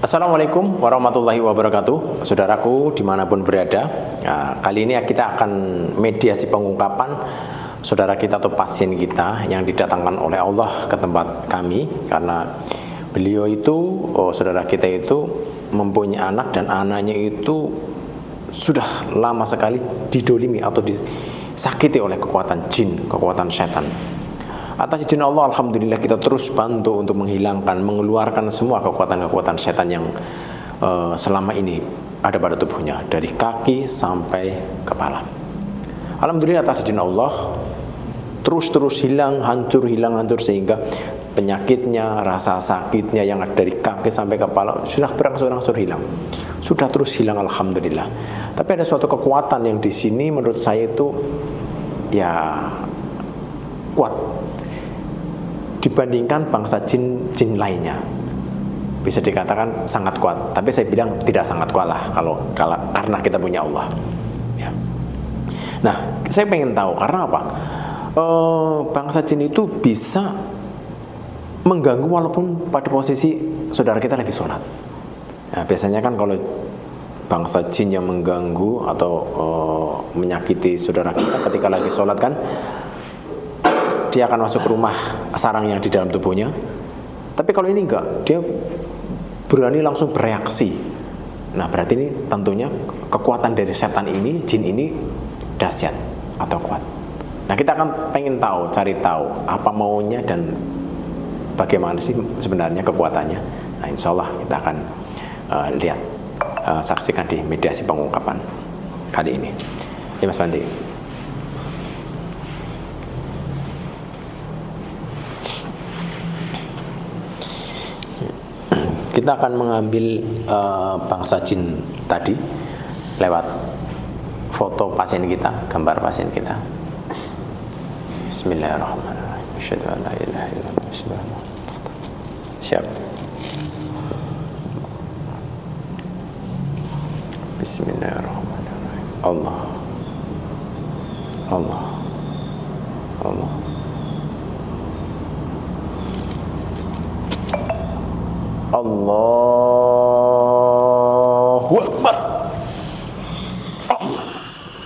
Assalamualaikum warahmatullahi wabarakatuh. Saudaraku dimanapun berada, kali ini kita akan mediasi pengungkapan saudara kita atau pasien kita yang didatangkan oleh Allah ke tempat kami. Karena beliau itu, saudara kita itu mempunyai anak, dan anaknya itu sudah lama sekali didolimi atau disakiti oleh kekuatan jin, kekuatan setan. Atas izin Allah, alhamdulillah kita terus bantu untuk menghilangkan, mengeluarkan semua kekuatan-kekuatan setan yang selama ini ada pada tubuhnya, dari kaki sampai kepala. Alhamdulillah atas izin Allah terus hilang, hancur sehingga penyakitnya, rasa sakitnya yang ada dari kaki sampai kepala sudah berangsur-angsur hilang. Sudah terus hilang, alhamdulillah. Tapi ada suatu kekuatan yang di sini menurut saya itu ya kuat dibandingkan bangsa jin lainnya. Bisa dikatakan sangat kuat, tapi saya bilang tidak sangat kuat lah kalau karena kita punya Allah ya. Nah, saya pengen tahu karena apa bangsa jin itu bisa mengganggu walaupun pada posisi saudara kita lagi sholat. Nah, biasanya kan kalau bangsa jin yang mengganggu atau menyakiti saudara kita ketika lagi sholat kan, dia akan masuk ke rumah sarang yang di dalam tubuhnya. Tapi kalau ini enggak, dia berani langsung bereaksi. Nah, berarti ini tentunya kekuatan dari setan ini, jin ini dahsyat atau kuat. Nah, kita akan pengen tahu, cari tahu apa maunya dan bagaimana sih sebenarnya kekuatannya. Nah, insya Allah kita akan lihat, saksikan di mediasi pengungkapan kali ini. Ya, Mas Bandi. Kita akan mengambil bangsa jin tadi lewat foto pasien kita, gambar pasien kita. Bismillahirrahmanirrahim. Asyhadu an la ilaha illallah. Siap. Bismillahirrahmanirrahim. Allah. Allahu Akbar. Allahu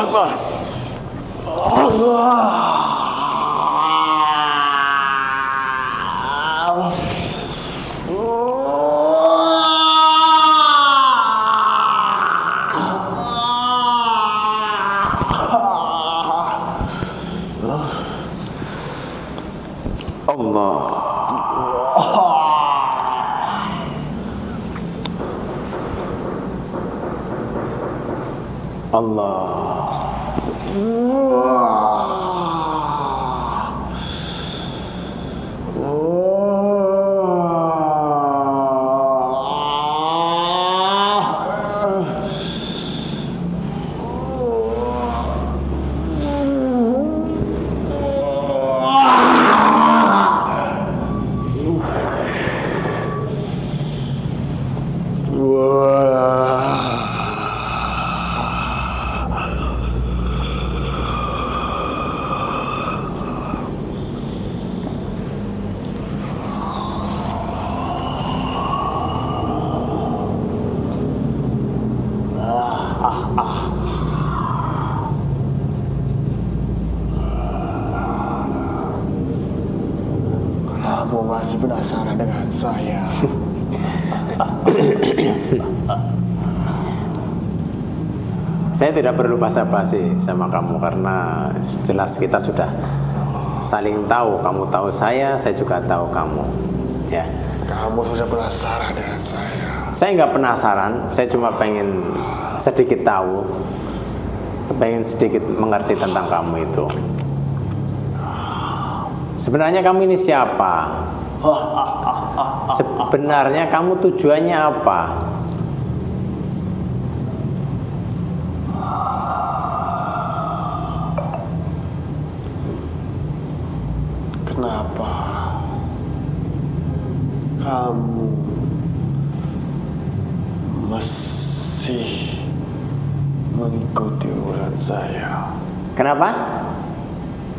Akbar. Kamu masih penasaran dengan saya? Saya tidak perlu basa-basi sama kamu karena jelas kita sudah saling tahu. Kamu tahu saya juga tahu kamu. Ya. Kamu sudah penasaran dengan saya? Saya nggak penasaran, saya cuma pengen sedikit tahu, pengen sedikit mengerti tentang kamu itu. Sebenarnya kamu ini siapa? Sebenarnya kamu tujuannya apa? Kenapa kamu masih mengikuti urusan saya? Kenapa?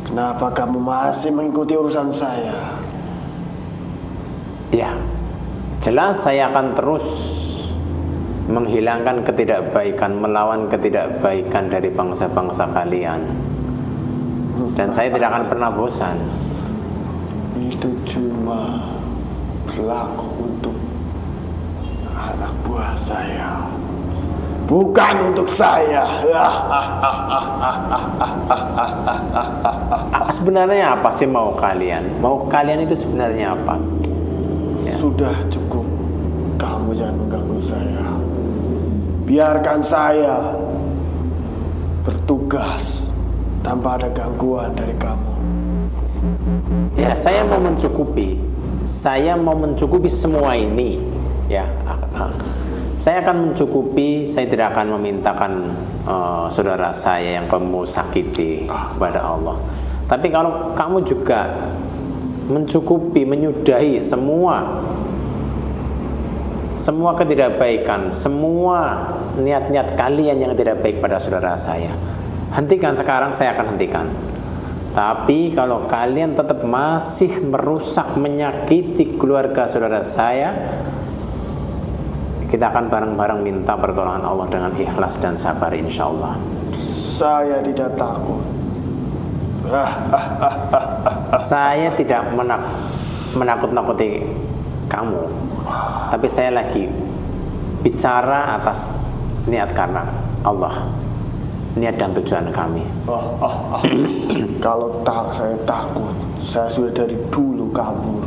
Kenapa kamu masih mengikuti urusan saya? Ya, jelas saya akan terus menghilangkan ketidakbaikan, melawan ketidakbaikan dari bangsa-bangsa kalian. Dan saya tidak akan pernah bosan. Itu cuma berlaku untuk anak buah saya, bukan untuk saya. Sebenarnya apa sih mau kalian? Mau kalian itu sebenarnya apa? Ya. Sudah cukup. Kamu jangan mengganggu saya. Biarkan saya bertugas tanpa ada gangguan dari kamu. Ya, saya mau mencukupi. Saya mau mencukupi semua ini. Ya, saya akan mencukupi. Saya tidak akan memintakan saudara saya yang kamu sakiti kepada Allah. Tapi kalau kamu juga mencukupi, menyudahi semua ketidakbaikan, semua niat-niat kalian yang tidak baik pada saudara saya, hentikan sekarang, saya akan hentikan. Tapi kalau kalian tetap masih merusak, menyakiti keluarga saudara saya, kita akan bareng-bareng minta pertolongan Allah dengan ikhlas dan sabar, insya Allah. Saya tidak takut. Saya tidak menakut-nakuti kamu, tapi saya lagi bicara atas niat karena Allah, niat dan tujuan kami. Kalau saya takut, saya sudah dari dulu kabur.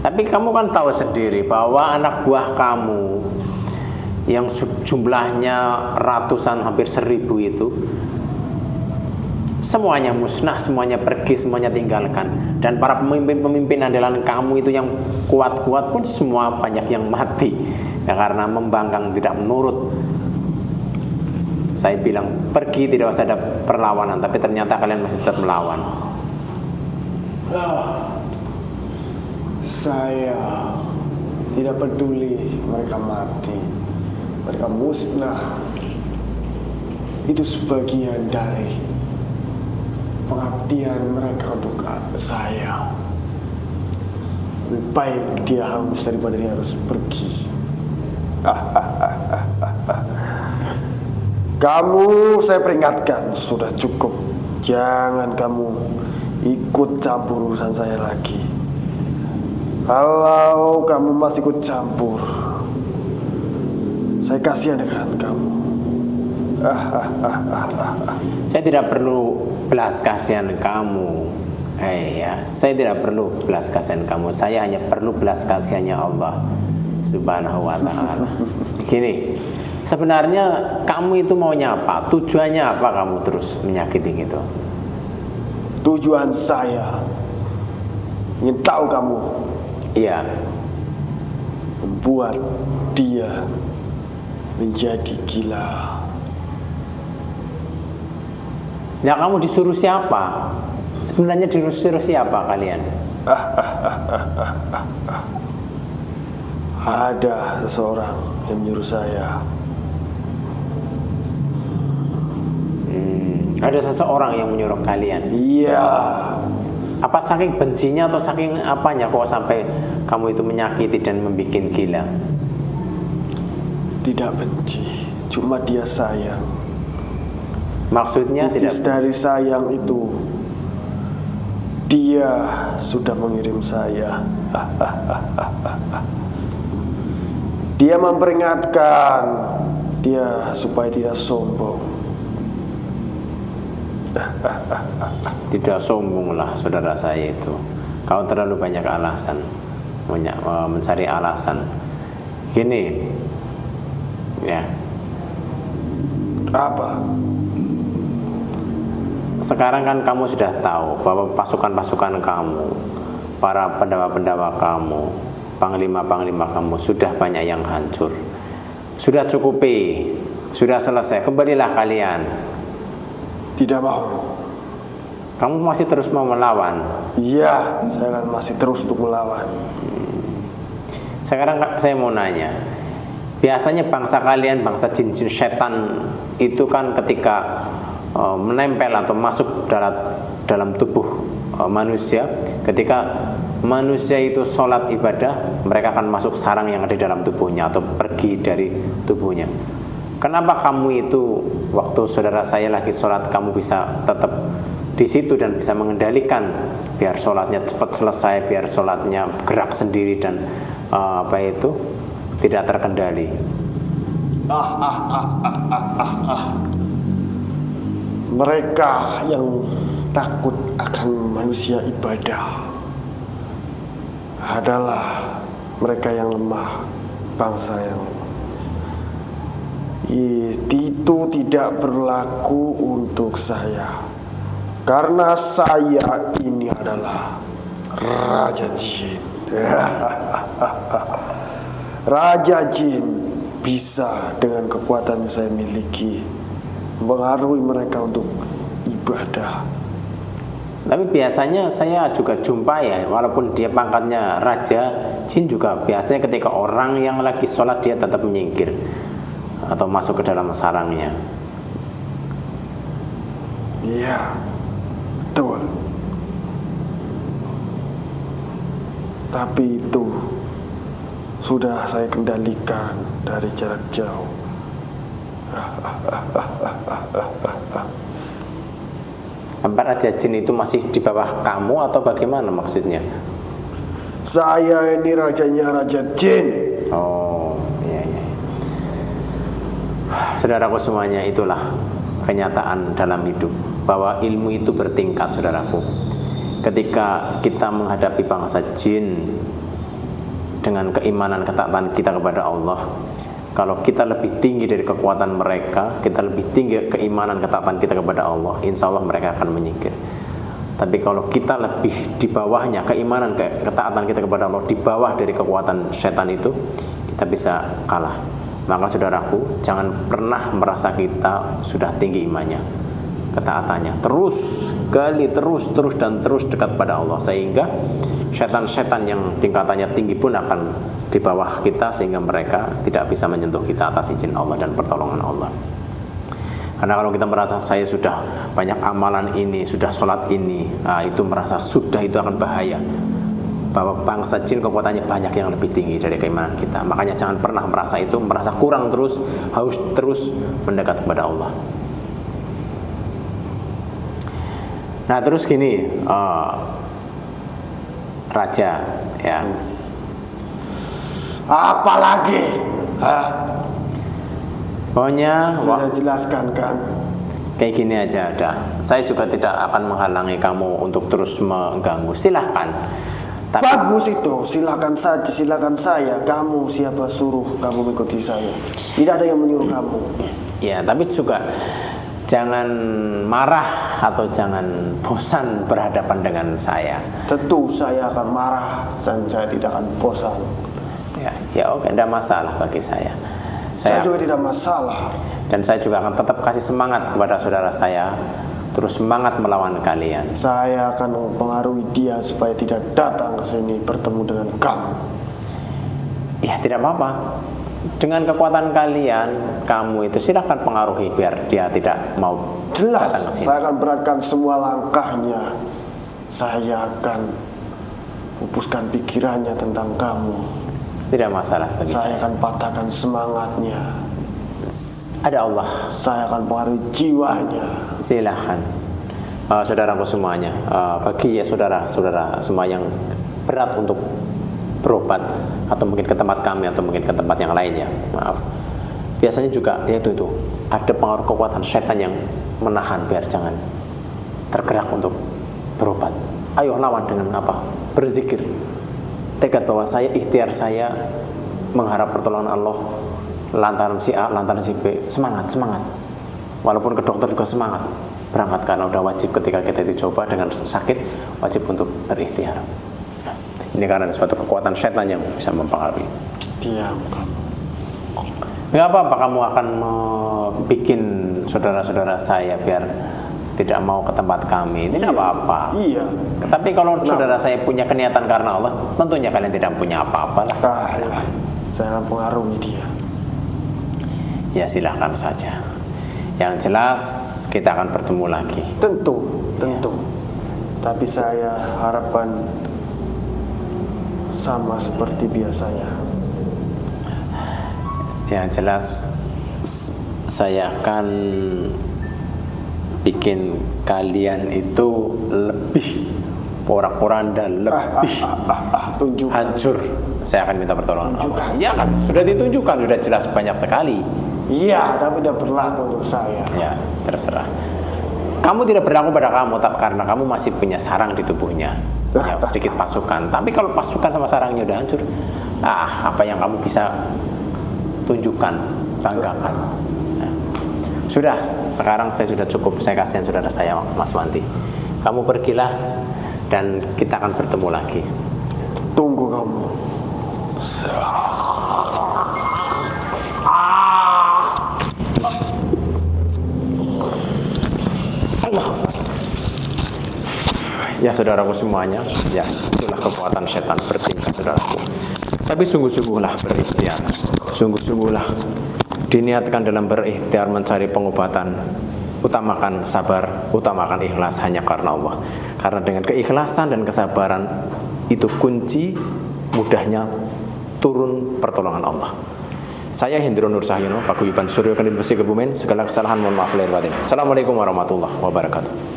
Tapi kamu kan tahu sendiri bahwa anak buah kamu yang jumlahnya ratusan, hampir 1000 itu, semuanya musnah, semuanya pergi, semuanya tinggalkan. Dan para pemimpin-pemimpin andalan kamu itu yang kuat-kuat pun semua banyak yang mati, ya, karena membangkang, tidak menurut. Saya bilang pergi, tidak usah ada perlawanan, tapi ternyata kalian masih tetap melawan. Saya tidak peduli mereka mati, mereka musnah. Itu sebagian dari pengabdian mereka untuk saya. Lebih baik dia hangus daripada dia harus pergi. Kamu, saya peringatkan, sudah cukup. Jangan kamu ikut campur urusan saya lagi. Kalau kamu masih ikut campur, saya kasihan dengan kamu. Saya tidak perlu belas kasihan kamu. Saya tidak perlu belas kasihan kamu. Saya hanya perlu belas kasihannya Allah Subhanahu wa ta'ala. Gini, sebenarnya kamu itu maunya apa? Tujuannya apa kamu terus menyakiti gitu? Tujuan saya ingin tahu kamu. Iya. Membuat dia menjadi gila. Nah, kamu disuruh siapa? Sebenarnya disuruh siapa kalian? Ada seseorang yang menyuruh saya. Ada seseorang yang menyuruh kalian? Iya. Apa saking bencinya atau saking apanya kok sampai kamu itu menyakiti dan membuat gila? Tidak benci, cuma dia sayang. Maksudnya Titis tidak dari sayang itu, dia sudah mengirim saya. Dia memperingatkan dia supaya tidak sombong. Tidak sombong lah saudara saya itu. Kau terlalu banyak alasan, mencari alasan. Gini, ya. Apa? Sekarang kan kamu sudah tahu bahwa pasukan-pasukan kamu, para pendawa-pendawa kamu, panglima-panglima kamu sudah banyak yang hancur. Sudah cukupi, sudah selesai. Kembalilah kalian. Tidak mau. Kamu masih terus mau melawan. Iya, saya akan masih terus untuk melawan. Sekarang saya mau nanya, biasanya bangsa kalian, bangsa jin-jin setan itu kan ketika menempel atau masuk dalam tubuh manusia, ketika manusia itu sholat ibadah, mereka akan masuk sarang yang ada di dalam tubuhnya atau pergi dari tubuhnya. Kenapa kamu itu waktu saudara saya lagi sholat kamu bisa tetap di situ dan bisa mengendalikan biar sholatnya cepat selesai, biar sholatnya gerak sendiri dan tidak terkendali? Mereka yang takut akan manusia ibadah adalah mereka yang lemah, bangsa yang lemah. Itu tidak berlaku untuk saya, karena saya ini adalah Raja Jin. Raja Jin bisa dengan kekuatan yang saya miliki mempengaruhi mereka untuk ibadah. Tapi biasanya saya juga jumpa ya, walaupun dia pangkatnya Raja Jin juga biasanya ketika orang yang lagi sholat dia tetap menyingkir atau masuk ke dalam sarangnya. Iya, betul. Tapi itu sudah saya kendalikan dari jarak jauh. Apa Raja Jin itu masih di bawah kamu atau bagaimana maksudnya? Saya ini rajanya Raja Jin. Oh, iya. Saudaraku semuanya, itulah kenyataan dalam hidup, bahwa ilmu itu bertingkat, saudaraku. Ketika kita menghadapi bangsa jin dengan keimanan ketaatan kita kepada Allah, kalau kita lebih tinggi dari kekuatan mereka, kita lebih tinggi keimanan ketaatan kita kepada Allah, insya Allah mereka akan menyingkir. Tapi kalau kita lebih di bawahnya, keimanan ketaatan kita kepada Allah di bawah dari kekuatan setan itu, kita bisa kalah. Maka saudaraku, jangan pernah merasa kita sudah tinggi imannya, ketaatannya. Terus dekat pada Allah, sehingga setan-setan yang tingkatannya tinggi pun akan di bawah kita, sehingga mereka tidak bisa menyentuh kita atas izin Allah dan pertolongan Allah. Karena kalau kita merasa saya sudah banyak amalan ini, sudah sholat ini, itu merasa sudah, itu akan bahaya. Bahwa bangsa jin kekuatannya banyak yang lebih tinggi dari keimanan kita. Makanya jangan pernah merasa itu, merasa kurang terus, harus terus mendekat kepada Allah. Nah terus gini, Raja, ya. Apalagi? Pokoknya sudah jelaskan kan? Kayak gini aja ada. Saya juga tidak akan menghalangi kamu untuk terus mengganggu. Silahkan. Tapi, bagus itu, silakan saja, silakan saya. Kamu siapa suruh kamu mengikuti saya? Tidak ada yang menyuruh kamu. Ya, tapi juga jangan marah atau jangan bosan berhadapan dengan saya. Tentu saya akan marah dan saya tidak akan bosan. Ya oke, tidak masalah bagi saya. Saya juga tidak masalah. Dan saya juga akan tetap kasih semangat kepada saudara saya, terus semangat melawan kalian. Saya akan mempengaruhi dia supaya tidak datang ke sini bertemu dengan kamu. Ya tidak apa-apa. Dengan kekuatan kalian, kamu itu silahkan pengaruhi biar dia tidak mau jelas datang ke sini. Saya akan beratkan semua langkahnya. Saya akan pupuskan pikirannya tentang kamu. Tidak masalah bagi saya. Saya akan patahkan semangatnya. Ada Allah. Saya akan pengaruhi jiwanya. Silahkan, saudaraku semuanya. Bagi ya saudara-saudara semua yang berat untuk berobat, atau mungkin ke tempat kami, atau mungkin ke tempat yang lainnya, maaf. Biasanya juga yaitu itu ada pengaruh kekuatan setan yang menahan biar jangan tergerak untuk berobat. Ayo lawan dengan apa? Berzikir. Tekad bahwa saya, ikhtiar saya mengharap pertolongan Allah. Lantaran si A, lantaran si B, semangat. Walaupun ke dokter juga semangat. Berangkat, karena udah wajib ketika kita dicoba dengan sakit, wajib untuk berikhtiar. Nah, ini karena suatu kekuatan setan yang bisa mempengaruhi. Diam kamu. Enggak apa-apa kamu akan bikin saudara-saudara saya biar tidak mau ke tempat kami. Tidak apa-apa. Iya. Tapi kalau saudara saya punya keniatan karena Allah, tentunya kalian tidak punya apa-apa lah. Saya akan pengaruhi dia. Ya silahkan saja. Yang jelas kita akan bertemu lagi. Tentu. Tapi saya harapkan sama seperti biasanya. Yang jelas saya akan bikin kalian itu lebih porak-poranda, lebih Tunjukkan. hancur. Saya akan minta pertolongan Allah. Iya kan, sudah ditunjukkan, sudah jelas banyak sekali. Iya, tapi tidak berlaku untuk saya. Ya, terserah. Kamu tidak berlaku pada kamu, karena kamu masih punya sarang di tubuhnya. Ya, sedikit pasukan. Tapi kalau pasukan sama sarangnya udah hancur, apa yang kamu bisa tunjukkan, banggakan. Nah, sudah, sekarang saya sudah cukup. Saya kasihan saudara saya, Mas Wanti. Kamu pergilah dan kita akan bertemu lagi. Tunggu kamu. Ya saudaraku semuanya, ya itulah kekuatan setan bertingkah saudaraku. Tapi sungguh-sungguhlah berikhtiar, sungguh-sungguhlah diniatkan dalam berikhtiar mencari pengobatan. Utamakan sabar, utamakan ikhlas hanya karena Allah. Karena dengan keikhlasan dan kesabaran itu kunci mudahnya turun pertolongan Allah. Saya Hendro Nur Sahyono, Paguyuban Suryo Kendil Besi Kebumen. Segala kesalahan mohon maaf lahir batin. Assalamualaikum warahmatullahi wabarakatuh.